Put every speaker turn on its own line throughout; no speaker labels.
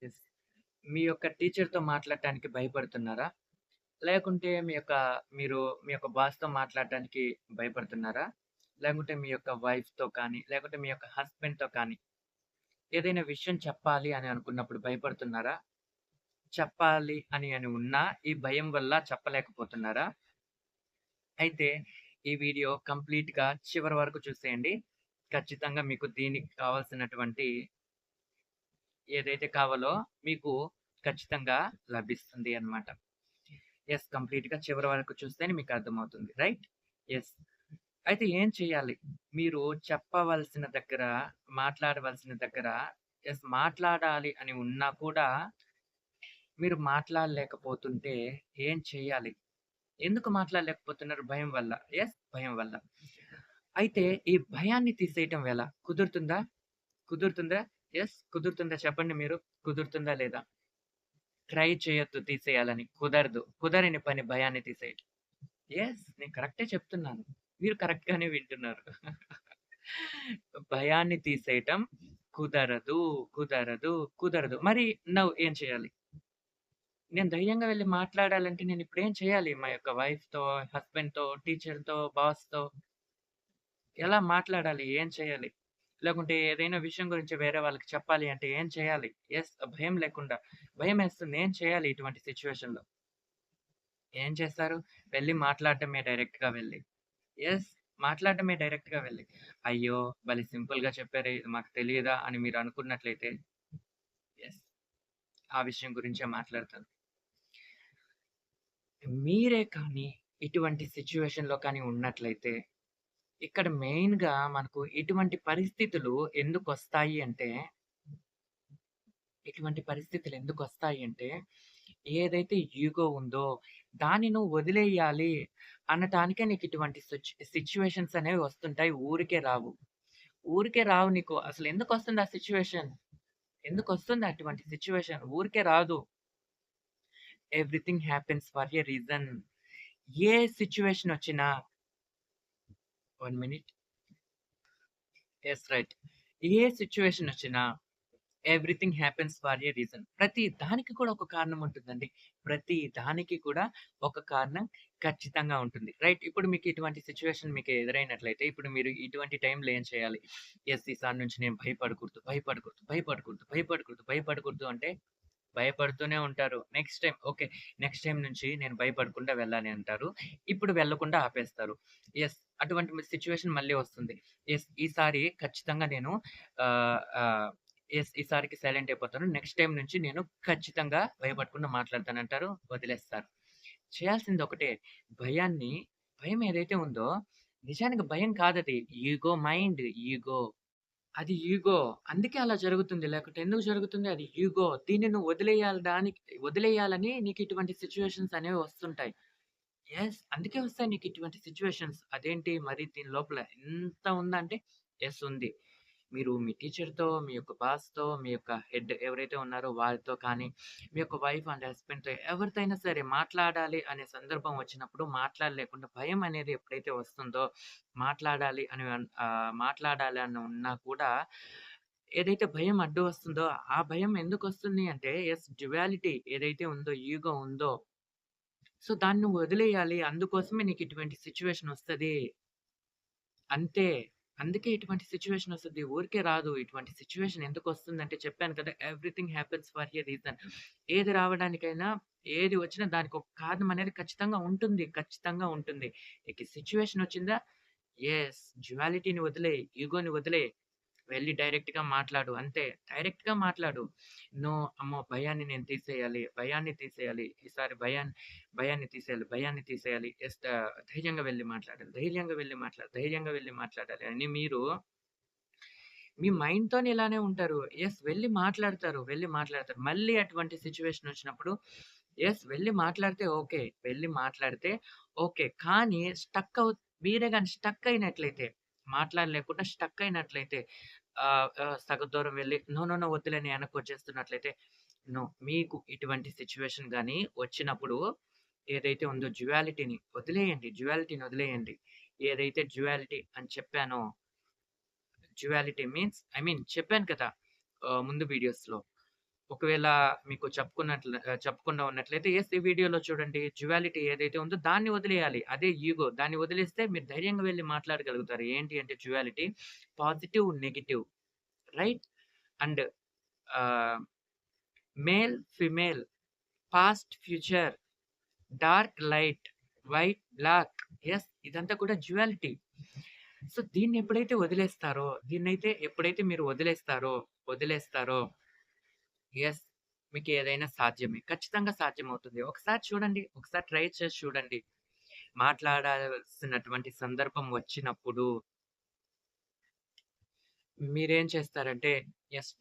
Yes. మీ యొక్క టీచర్‌తో మాట్లాడటానికి భయపడుతున్నారా? లేకుంటే మీ యొక్క బాస్‌తో మాట్లాడటానికి భయపడుతున్నారా? లేకుంటే మీ యొక్క వైఫ్‌తో కానీ, లేకుంటే మీ యొక్క హస్బెండ్‌తో కానీ, ఏదైనా విషయం చెప్పాలి అని అనుకున్నప్పుడు భయపడుతున్నారా? చెప్పాలి అని ఉన్నా, ఈ భయం వల్ల చెప్పలేకపోతున్నారా? అయితే ఈ వీడియో కంప్లీట్‌గా చివరి వరకు చూసేయండి. ఖచ్చితంగా మీకు దీనికి కావాల్సినటువంటి ఏదైతే కావాలో మీకు ఖచ్చితంగా లభిస్తుంది అన్నమాట. యెస్. కంప్లీట్‌గా చివరి వరకు చూస్తేనే మీకు అర్థమవుతుంది. రైట్? యెస్. అయితే ఏం చేయాలి? మీరు చెప్పవలసిన దగ్గర, మాట్లాడవలసిన దగ్గర మాట్లాడాలి అని ఉన్నా కూడా మీరు మాట్లాడలేకపోతుంటే ఏం చేయాలి? ఎందుకు మాట్లాడలేకపోతున్నారు? భయం వల్ల. యెస్. భయం వల్ల. అయితే ఈ భయాన్ని తీసేయటం ఎలా? కుదురుతుందా? కుదురుతుందా? యెస్. కుదురుతుందా చెప్పండి మీరు? కుదురుతుందా లేదా? ట్రై చేయొద్దు తీసేయాలని. కుదరదు. కుదరని పని భయాన్ని తీసేయటం. యెస్. నేను కరెక్టే చెప్తున్నాను. మీరు కరెక్ట్‌గానే వింటున్నారు. భయాన్ని తీసేయటం కుదరదు, కుదరదు, కుదరదు. మరి నౌ ఏం చేయాలి? నేను ధైర్యంగా వెళ్లి మాట్లాడాలంటే నేనిప్పుడేం చేయాలి? మా యొక్క వైఫ్‌తో, హస్బెండ్‌తో, టీచర్‌తో, బాస్‌తో ఎలా మాట్లాడాలి? ఏం చేయాలి? లేకుంటే ఏదైనా విషయం గురించి వేరే వాళ్ళకి చెప్పాలి అంటే ఏం చేయాలి? భయం లేకుండా. భయమేస్తుంది. ఏం చేయాలి ఇటువంటి సిట్యుయేషన్‌లో? ఏం చేస్తారు? వెళ్లి మాట్లాడటమే డైరెక్ట్‌గా వెళ్లి. యెస్. మాట్లాడటమే డైరెక్ట్‌గా వెళ్లి. అయ్యో! భలే సింపుల్‌గా చెప్పారే! ఇది మాకు తెలియదా? అని మీరు అనుకున్నట్లయితే యెస్. ఆ విషయం గురించే మాట్లాడతాను. మీరే కానీ ఇటువంటి సిట్యుయేషన్‌లో కానీ ఉన్నట్లయితే, ఇక్కడ మెయిన్‌గా మనకు ఇటువంటి పరిస్థితులు ఎందుకొస్తాయి అంటే, ఇటువంటి పరిస్థితులు ఎందుకొస్తాయి అంటే, ఏదైతే ఈగో ఉందో దాన్ని నువ్వు వదిలేయాలి అనటానికే నీకు ఇటువంటి సిట్యుయేషన్స్ అనేవి వస్తుంటాయి. ఊరికే రావు. ఊరికే రావు నీకు. అసలెందుకొస్తుంది ఆ సిట్యుయేషన్? ఎందుకొస్తుంది అటువంటి సిట్యుయేషన్? ఊరికే రాదు. Everything happens for a reason. ఏ సిట్యుయేషనొచ్చినా 1 మినిట్. యెస్. రైట్. ఏ సిట్యుయేషనొచ్చినా everything happens for a reason. ప్రతి దానికి కూడా ఒక కారణం ఉంటుందండి. ప్రతి దానికి కూడా ఒక కారణం ఖచ్చితంగా ఉంటుంది. రైట్. ఇప్పుడు మీకు ఇటువంటి సిట్యుయేషన్ మీకు ఎదురైనట్లయితే, ఇప్పుడు మీరు ఇటువంటి టైంలో ఏం చేయాలి? ఈసారి నుంచి నేను భయపడకూడదు, భయపడకూడదు, భయపడకూడదు, భయపడకూడదు, భయపడకూడదు అంటే భయపడుతూనే ఉంటారు. నెక్స్ట్ టైమ్ నుంచి నేను భయపడకుండా వెళ్ళాలి అంటారు. ఇప్పుడు వెళ్ళకుండా ఆపేస్తారు. అటువంటి సిట్యుయేషన్ మళ్ళీ వస్తుంది. ఈసారి ఖచ్చితంగా నేను ఆహ్, ఆహ్, ఈసారికి సైలెంట్ అయిపోతాను. నెక్స్ట్ టైమ్ నుంచి నేను ఖచ్చితంగా భయపడకుండా మాట్లాడతానంటారు. వదిలేస్తారు. చేయాల్సింది ఒకటే. భయాన్ని భయం ఏదైతే ఉందో నిజానికి భయం కాదది. ఈగో. అది ఈగో. అందుకే అలా జరుగుతుంది. లేకుంటే ఎందుకు జరుగుతుంది? అది ఈగో. దీన్ని నువ్వు వదిలేయాలని నీకు ఇటువంటి సిట్యుయేషన్స్ అనేవి వస్తుంటాయి. అందుకే వస్తాయి నీకు ఇటువంటి సిట్యుయేషన్స్. అదేంటి మరి దీని లోపల ఇంత ఉందంటే ఉంది. మీరు మీ టీచర్‌తో, మీ యొక్క బాస్‌తో, మీ యొక్క హెడ్ ఎవరైతే ఉన్నారో వారితో కానీ, మీ యొక్క వైఫ్ అండ్ హస్బెండ్‌తో ఎవరితో అయినా సరే మాట్లాడాలి అనే సందర్భం వచ్చినప్పుడు మాట్లాడలేకుండా భయం అనేది ఎప్పుడైతే వస్తుందో మాట్లాడాలి అని ఉన్నా కూడా ఏదైతే భయం అడ్డు వస్తుందో, ఆ భయం ఎందుకొస్తుంది అంటే డ్యుయాలిటీ ఏదైతే ఉందో, ఈగో ఉందో దాన్ని నువ్వు వదిలేయాలి. అందుకోసమే నీకు ఇటువంటి సిట్యుయేషన్ వస్తది. అంతే. అందుకే ఇటువంటి సిట్యుయేషన్ వస్తది. ఊరికే రాదు. ఇటువంటి సిట్యుయేషన్ ఎందుకొస్తుందంటే చెప్పాను కదా! Everything happens for a reason. ఏది రావడానికైనా, ఏది వచ్చినా దానికొక కారణం అనేది ఖచ్చితంగా ఉంటుంది. ఖచ్చితంగా ఉంటుంది. నీకు సిట్యుయేషన్ వచ్చిందా? డ్యుయాలిటీని వదిలేయి. ఈగోని వదిలేయి. వెళ్లి డైరెక్ట్‌గా మాట్లాడు అంతే. డైరెక్ట్‌గా మాట్లాడు. అమ్మో! భయాన్ని నేను తీసేయాలి. భయాన్ని తీసేయాలి. ఈసారి భయాన్ని తీసేయాలి. భయాన్ని తీసేయాలి. ధైర్యంగా వెళ్లి మాట్లాడాలి. ధైర్యంగా వెళ్లి మాట్లాడాలి. ధైర్యంగా వెళ్లి మాట్లాడాలి అని మీరు మీ మైండ్‌తోని ఇలానే ఉంటారు. వెళ్లి మాట్లాడతారు. వెళ్లి మాట్లాడతారు. మళ్ళీ అటువంటి సిట్యుయేషన్ వచ్చినప్పుడు వెళ్లి మాట్లాడితే ఓకే. వెళ్లి మాట్లాడితే ఓకే. కానీ మీరే గాని స్టక్ అయినట్లయితే మాట్లాడలేకుండా స్టక్ అయినట్లయితే సగం దూరం వెళ్లి నో వద్దులే అని వెనక్కొచ్చేస్తున్నట్లయితే మీకు ఇటువంటి సిట్యుయేషన్ గాని వచ్చినప్పుడు ఏదైతే ఉందో డ్యుయాలిటీని వదిలేయండి. ఏదైతే డ్యుయాలిటీ అని చెప్పానో డ్యుయాలిటీ మీన్స్ చెప్పాను కదా! ముందు వీడియోస్‌లో. ఒకవేళ మీకు చెప్పకుండా ఉన్నట్లయితే ఈ వీడియోలో చూడండి. డ్యుయాలిటీ ఏదైతే ఉందో దాన్ని వదిలేయాలి. అదే ఈగో. దాన్ని వదిలేస్తే మీరు ధైర్యంగా వెళ్లి మాట్లాడగలుగుతారు. ఏంటి అంటే duality positive, negative right? And ah, male, female, past, future, dark, light, white, black. ఇదంతా కూడా డ్యుయాలిటీ. సో, దీన్నైతే ఎప్పుడైతే మీరు వదిలేస్తారో యెస్. మీకేదైనా సాధ్యమే. ఖచ్చితంగా సాధ్యమవుతుంది. ఒకసారి చూడండి. ఒకసారి ట్రై చేసి చూడండి. మాట్లాడాల్సినటువంటి సందర్భం వచ్చినప్పుడు మీరేం చేస్తారంటే,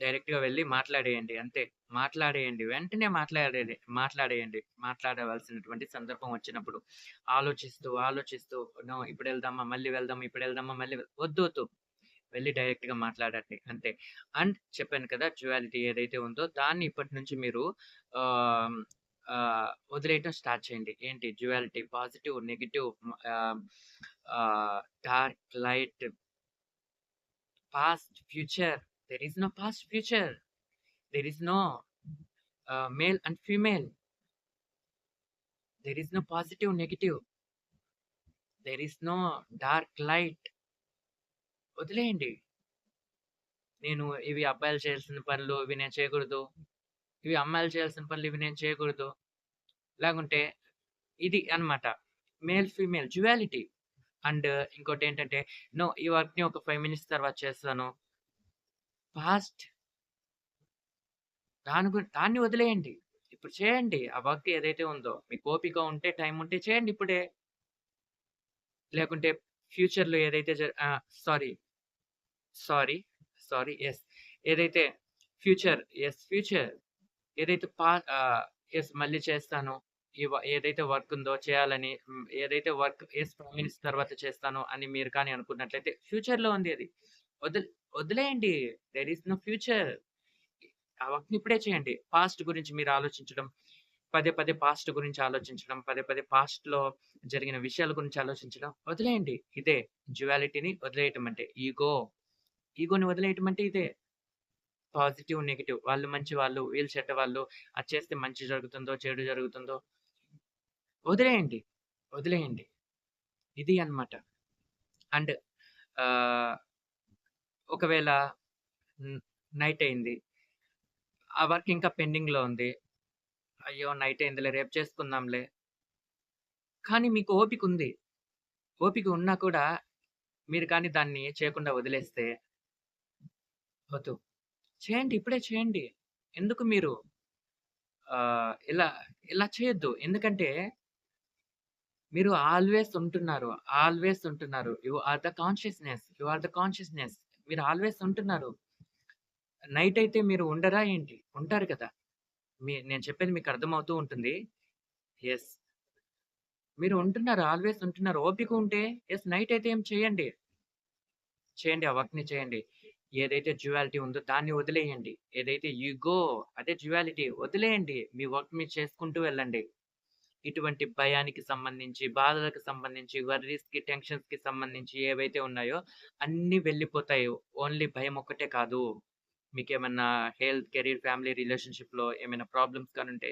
డైరెక్ట్‌గా వెళ్లి మాట్లాడేయండి అంతే. మాట్లాడేయండి. వెంటనే మాట్లాడేయండి. మాట్లాడవలసినటువంటి సందర్భం వచ్చినప్పుడు. ఆలోచిస్తూ నో ఇప్పుడెళ్దామా? మళ్ళీ వెళ్దామా? ఇప్పుడెళ్దామా? మళ్ళీ వద్దు. వెళ్లి డైరెక్ట్‌గా మాట్లాడండి అంతే. అండ్ చెప్పాను కదా! డ్యుయాలిటీ ఏదైతే ఉందో దాన్ని ఇప్పటి నుంచి మీరు ఆహ్, వదిలేయటం స్టార్ట్ చేయండి. ఏంటి duality positive, negative ah, ah, dark, light, past, future. There is no past, future. There is no male and female. There is no positive, negative. There is no dark, light. వదిలేయండి. ఇవి అబ్బాయిలు చేయాల్సిన పనులు, ఇవి నేను చేయకూడదు. ఇవి అమ్మాయిలు చేయాల్సిన పనులు, ఇవి నేను చేయకూడదు. లేకుంటే ఇది అన్నమాట. Male, female duality. అండ్ ఇంకోటేంటంటే, నో ఈ వర్క్‌ని ఒక 5 మినిట్స్ తర్వాత చేస్తాను. ఫాస్ట్ దాన్ని వదిలేయండి. ఇప్పుడు చేయండి. ఆ వర్క్ ఏదైతే ఉందో, మీకు ఓపిక ఉంటే, టైం ఉంటే చేయండి ఇప్పుడే. లేకుంటే ఫ్యూచర్‌లో ఏదైతే సారీ, సారీ, సారీ. ఏదైతే ఫ్యూచర్ ఏదైతే మళ్ళీ చేస్తాను. ఏదైతే వర్క్ ఉందో చేయాలని ఏదైతే వర్క్ 5 మినిట్స్ తర్వాత చేస్తాను అని మీరు కానీ అనుకున్నట్లయితే ఫ్యూచర్‌లో ఉంది అది. వదిల్ వదిలేయండి. There is no future. ఆ వర్క్‌ని ఇప్పుడే చేయండి. పాస్ట్ గురించి మీరు ఆలోచించడం, పదే పాస్ట్ గురించి ఆలోచించడం, పదే పాస్ట్‌లో జరిగిన విషయాల గురించి ఆలోచించడం వదిలేయండి. ఇదే డ్యుయాలిటీని వదిలేయటం అంటే. ఈగోని వదిలేయటం అంటే ఇదే. Positive, negative. వాళ్ళు మంచి వాళ్ళు, వీళ్ళు చెడ్డవాళ్ళు. అది చేస్తే మంచి జరుగుతుందో, చెడు జరుగుతుందో వదిలేయండి. వదిలేయండి. ఇది అన్నమాట. అండ్ ఆహ్, ఒకవేళ హ్మ్. నైట్ అయింది. ఆ వర్క్ ఇంకా పెండింగ్‌లో ఉంది. అయ్యో! నైట్ అయిందిలే రేపు చేసుకుందాంలే. కానీ మీకు ఓపికుంది. ఓపిక ఉన్నా కూడా మీరు కానీ దాన్ని చేయకుండా వదిలేస్తే వద్దు. చేయండి. ఇప్పుడే చేయండి. ఎందుకు మీరు ఇలా ఇలా చేయొద్దు. ఎందుకంటే మీరు ఆల్వేస్ ఉంటున్నారు. You are the consciousness. మీరు ఆల్వేస్ ఉంటున్నారు. నైట్ అయితే మీరు ఉండరా ఏంటి? ఉంటారు కదా! నేను చెప్పేది మీకు అర్థమవుతూ ఉంటుంది. యెస్. మీరు ఉంటున్నారు. ఆల్వేస్ ఉంటున్నారు. ఓపిక ఉంటే నైట్ అయితే ఏం చేయండి. చేయండి. ఆ వర్క్‌ని చేయండి. ఏదైతే డ్యుయాలిటీ ఉందో దాన్ని వదిలేయండి. ఏదైతే ఇగో అదే డ్యుయాలిటీ వదిలేయండి. మీ వర్క్ మీరు చేసుకుంటూ వెళ్ళండి. ఇటువంటి భయానికి సంబంధించి, బాధలకు సంబంధించి, వర్రీస్‌కి, టెన్షన్స్‌కి సంబంధించి ఏవైతే ఉన్నాయో అన్నీ వెళ్ళిపోతాయి. ఓన్లీ భయం ఒక్కటే కాదు. మీకేమన్నా హెల్త్, కెరీర్, ఫ్యామిలీ రిలేషన్‌షిప్‌లో ఏమైనా ప్రాబ్లమ్స్ గానుంటే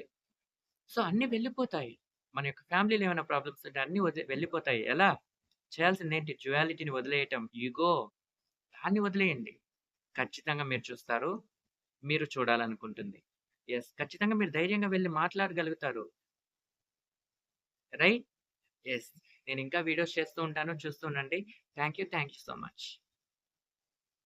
సో, అన్నీ వెళ్ళిపోతాయి. మన యొక్క ఫ్యామిలీలో ఏమైనా ప్రాబ్లమ్స్ ఉంటే అన్నీ వెళ్ళిపోతాయి. ఎలా? చేయాల్సిందేంటి? డ్యుయాలిటీని వదిలేయటం. ఇగో దాన్ని వదిలేయండి. ఖచ్చితంగా మీరు చూస్తారు. మీరు చూడాలనుకుంటుంది. ఖచ్చితంగా మీరు ధైర్యంగా వెళ్లి మాట్లాడగలుగుతారు. రైట్? యెస్. నేనింకా వీడియోస్ చేస్తూ ఉంటాను. చూస్తూ ఉండండి. Thank you so much.